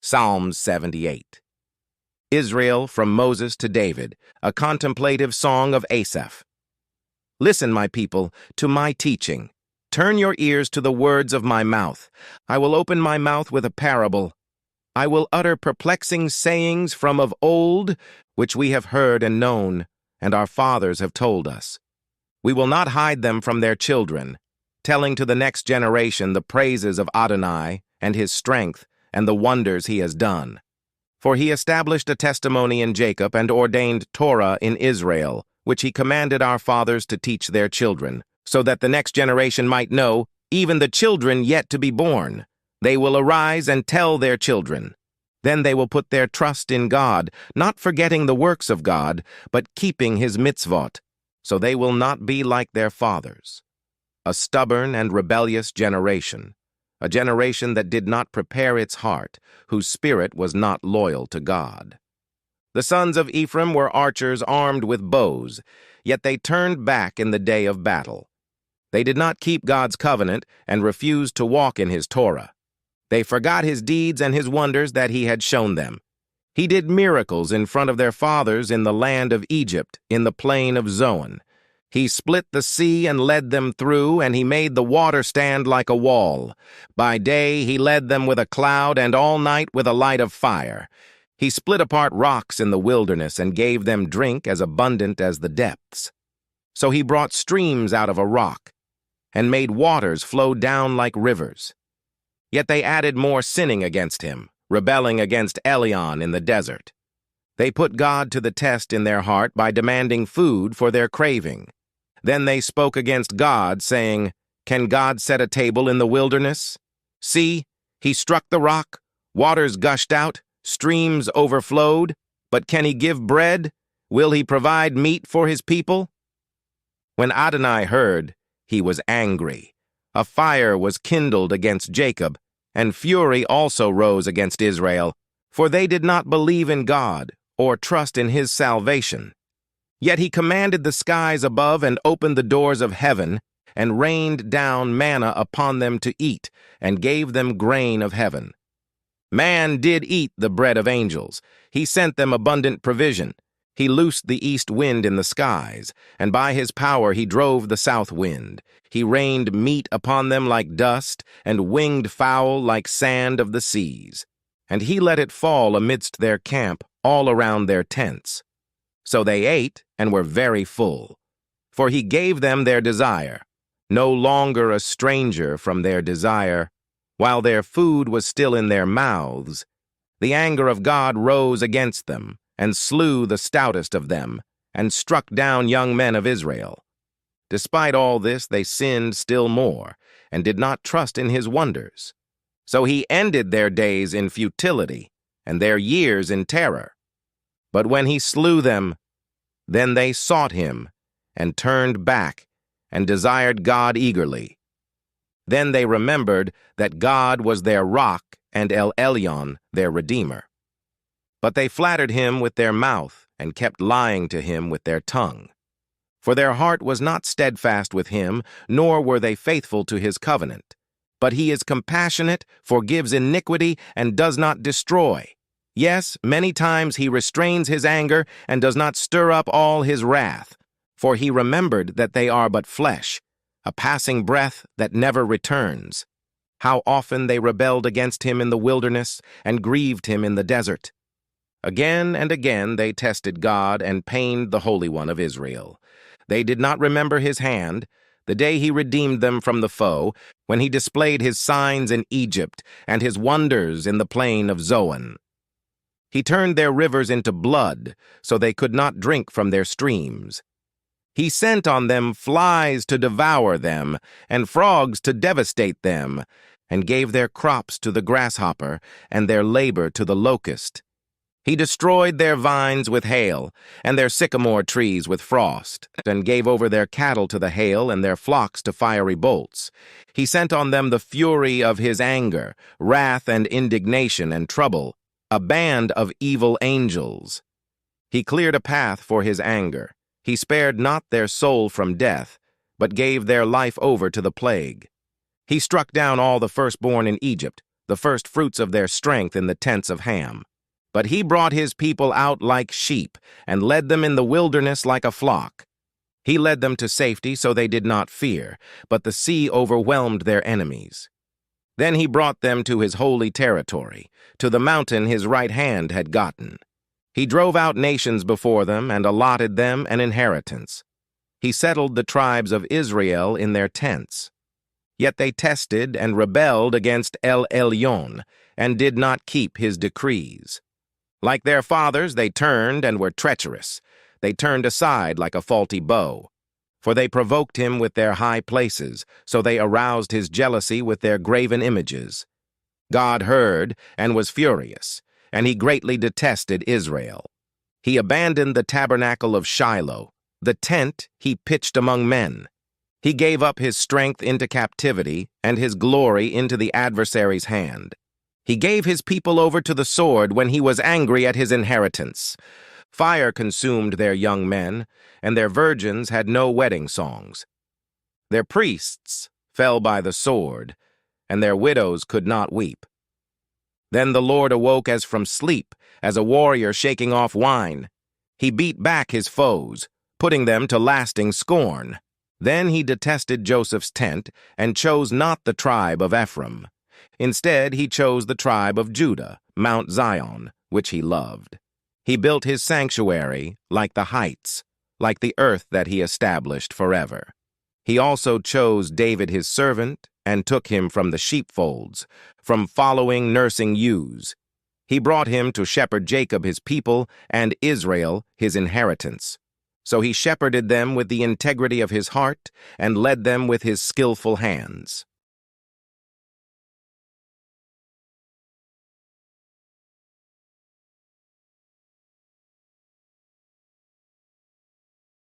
Psalm 78. Israel from Moses to David, a contemplative song of Asaph. Listen, my people, to my teaching. Turn your ears to the words of my mouth. I will open my mouth with a parable. I will utter perplexing sayings from of old, which we have heard and known, and our fathers have told us. We will not hide them from their children, telling to the next generation the praises of Adonai and his strength and the wonders he has done. For he established a testimony in Jacob and ordained Torah in Israel, which he commanded our fathers to teach their children, so that the next generation might know, even the children yet to be born. They will arise and tell their children. Then they will put their trust in God, not forgetting the works of God, but keeping his mitzvot, so they will not be like their fathers. A stubborn and rebellious generation, a generation that did not prepare its heart, whose spirit was not loyal to God. The sons of Ephraim were archers armed with bows, yet they turned back in the day of battle. They did not keep God's covenant and refused to walk in his Torah. They forgot his deeds and his wonders that he had shown them. He did miracles in front of their fathers in the land of Egypt, in the plain of Zoan. He split the sea and led them through, and he made the water stand like a wall. By day he led them with a cloud, and all night with a light of fire. He split apart rocks in the wilderness and gave them drink as abundant as the depths. So he brought streams out of a rock, and made waters flow down like rivers. Yet they added more sinning against him, rebelling against Elion in the desert. They put God to the test in their heart by demanding food for their craving. Then they spoke against God, saying, "Can God set a table in the wilderness? See, he struck the rock, waters gushed out, streams overflowed, but can he give bread? Will he provide meat for his people?" When Adonai heard, he was angry. A fire was kindled against Jacob, and fury also rose against Israel, for they did not believe in God or trust in his salvation. Yet he commanded the skies above and opened the doors of heaven, and rained down manna upon them to eat, and gave them grain of heaven. Man did eat the bread of angels. He sent them abundant provision. He loosed the east wind in the skies, and by his power he drove the south wind. He rained meat upon them like dust, and winged fowl like sand of the seas. And he let it fall amidst their camp, all around their tents. So they ate and were very full. For he gave them their desire, no longer a stranger from their desire. While their food was still in their mouths, the anger of God rose against them, and slew the stoutest of them, and struck down young men of Israel. Despite all this, they sinned still more, and did not trust in his wonders. So he ended their days in futility, and their years in terror. But when he slew them, then they sought him, and turned back, and desired God eagerly. Then they remembered that God was their rock, and El Elyon their Redeemer. But they flattered him with their mouth, and kept lying to him with their tongue. For their heart was not steadfast with him, nor were they faithful to his covenant. But he is compassionate, forgives iniquity, and does not destroy. Yes, many times he restrains his anger, and does not stir up all his wrath. For he remembered that they are but flesh, a passing breath that never returns. How often they rebelled against him in the wilderness, and grieved him in the desert. Again and again they tested God, and pained the Holy One of Israel. They did not remember his hand, the day he redeemed them from the foe, when he displayed his signs in Egypt, and his wonders in the plain of Zoan. He turned their rivers into blood, so they could not drink from their streams. He sent on them flies to devour them, and frogs to devastate them, and gave their crops to the grasshopper, and their labor to the locust. He destroyed their vines with hail, and their sycamore trees with frost, and gave over their cattle to the hail, and their flocks to fiery bolts. He sent on them the fury of his anger, wrath and indignation and trouble, a band of evil angels. He cleared a path for his anger. He spared not their soul from death, but gave their life over to the plague. He struck down all the firstborn in Egypt, the first fruits of their strength in the tents of Ham. But he brought his people out like sheep, and led them in the wilderness like a flock. He led them to safety, so they did not fear, but the sea overwhelmed their enemies. Then he brought them to his holy territory, to the mountain his right hand had gotten. He drove out nations before them and allotted them an inheritance. He settled the tribes of Israel in their tents. Yet they tested and rebelled against El Elyon, and did not keep his decrees. Like their fathers, they turned and were treacherous. They turned aside like a faulty bow. For they provoked him with their high places, so they aroused his jealousy with their graven images. God heard and was furious, and he greatly detested Israel. He abandoned the tabernacle of Shiloh, the tent he pitched among men. He gave up his strength into captivity, and his glory into the adversary's hand. He gave his people over to the sword when he was angry at his inheritance. Fire consumed their young men, and their virgins had no wedding songs. Their priests fell by the sword, and their widows could not weep. Then the Lord awoke as from sleep, as a warrior shaking off wine. He beat back his foes, putting them to lasting scorn. Then he detested Joseph's tent, and chose not the tribe of Ephraim. Instead, he chose the tribe of Judah, Mount Zion, which he loved. He built his sanctuary like the heights, like the earth that he established forever. He also chose David his servant, and took him from the sheepfolds, from following nursing ewes. He brought him to shepherd Jacob his people, and Israel his inheritance. So he shepherded them with the integrity of his heart, and led them with his skillful hands.